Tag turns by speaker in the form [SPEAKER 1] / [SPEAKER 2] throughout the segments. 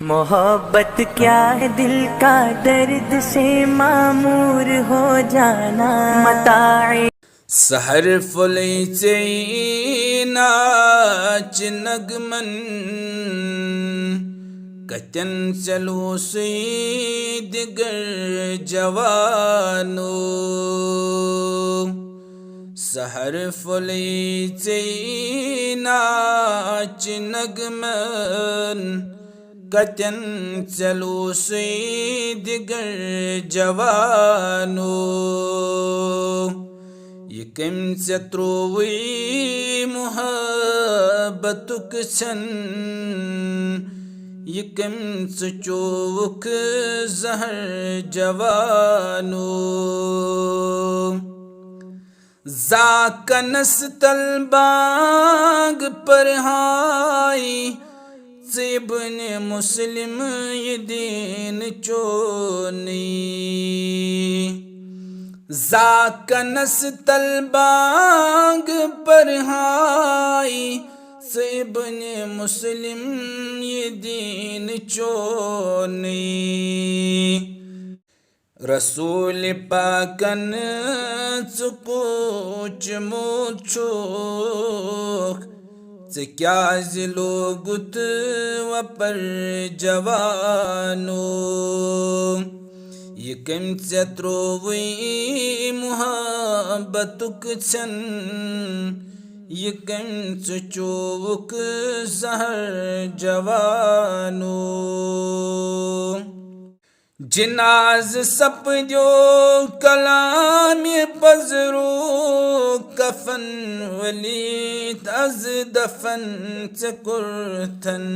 [SPEAKER 1] मोहब्बत क्या है, दिल का दर्द से मामूर हो जाना। मताए
[SPEAKER 2] सहर फुलैचे नाच नगमन कतन चलो दिगर जवानो। सहर फुलैचे नाच नगमन कतन चलो दिगर जवानो। ये कम से त्रोवी मोहब्बतुक छन ये कम से चोवुक जहर जवानो। जाकनस तलबाग पर हाई इब्न मुस्लिम ये दीन चोनी। जाकनस तलबाग पर हाई इब्न मुस्लिम ये दीन चोनी। रसूल पाकन चुकुच मुछुक क्या लोगुत वपर जवानो। ये कम से त्रोवी मोहब्बतुक छन ये कम से चोवुक जहर जवानो। जिनाज सपजो कलाम पजरो कफन वलीत अज दफन चकुरथन।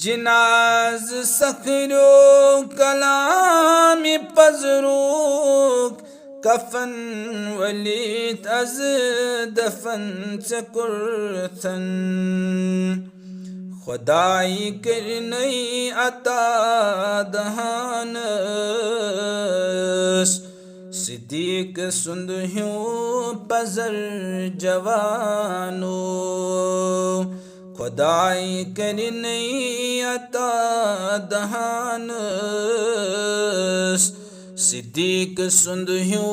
[SPEAKER 2] जिनाज सखरो कलाम पजरो कफन वलीत अज दफन चकुरथन। खुदाई करनई अता दहानस सिद्दीक सुंदह्यो पजर जवानो। खुदाई करनई अता दहानस सिद्दीक सुंदह्यो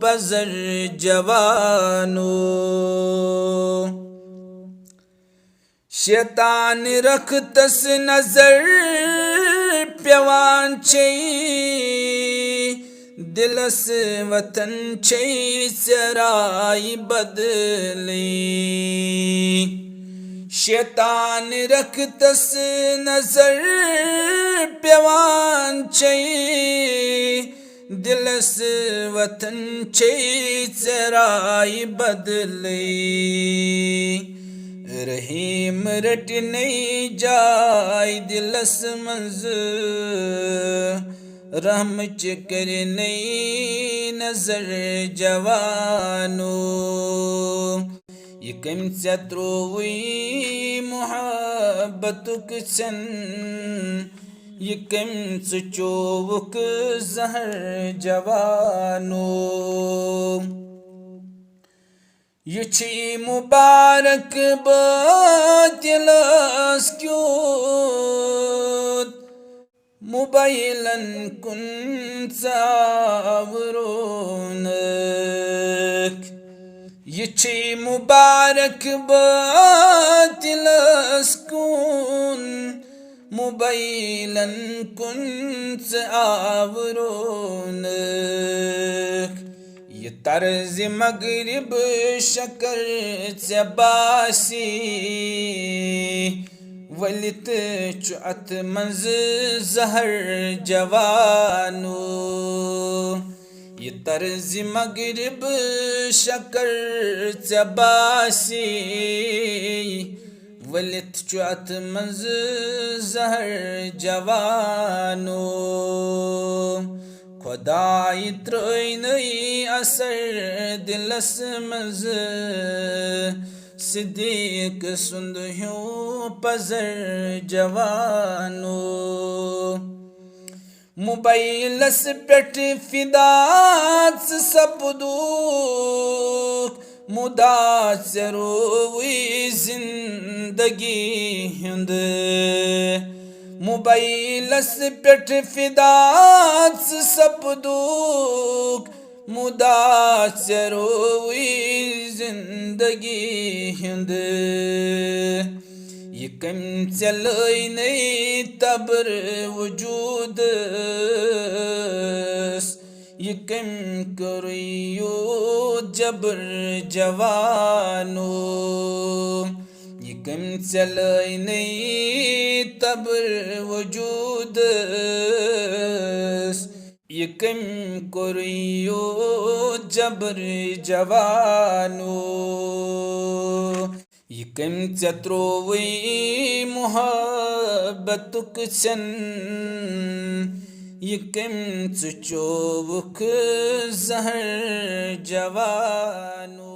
[SPEAKER 2] पजर जवानो। शैतान रखतस नजर प्यवान दिलस वतन चराई बदली। शैतान रखतस नजर प्यवान दिलस वतन चराई बदली। रहीम रट नहीं जाय दिलस मंज रहम चकर नहीं नजर जवानो। ये कम से त्रोवी मोहब्बतुक छन ये कम से चोवुक जहर जवानो। ये मुबारक बातिलस क्यों मुबाइलन कुन सावरोनक। ये मुबारक बातिलस कुन मुबाइलन कुन सावरोनक। ये तर्ज मगरिब शकर चबासी वलित चुअत मंज जहर जवानो। ये तर्ज मगरिब शकर चबासी वलित चुअत मंज जहर जवानो। खुदाई त्रोई असर दिलस मंज सिद्दीक सुंदह्यो पजर जवानो। मोबाइलस पेट फिदात सपदूक मुदासरोवी जिंदगी हुंद मोबाइलस पेठ फिदास सपदूक मुदासरोवी जिंदगी हुंद ये कम चलई नहीं तबर वजूद ये कम करियो जबर जवानो ये कम चलई नहीं तबर वजूद ये कम करियो जबर जवानो ये कम चत्रोवी मोहब्बतुक सन ये कम चोवुक जहर जवानो।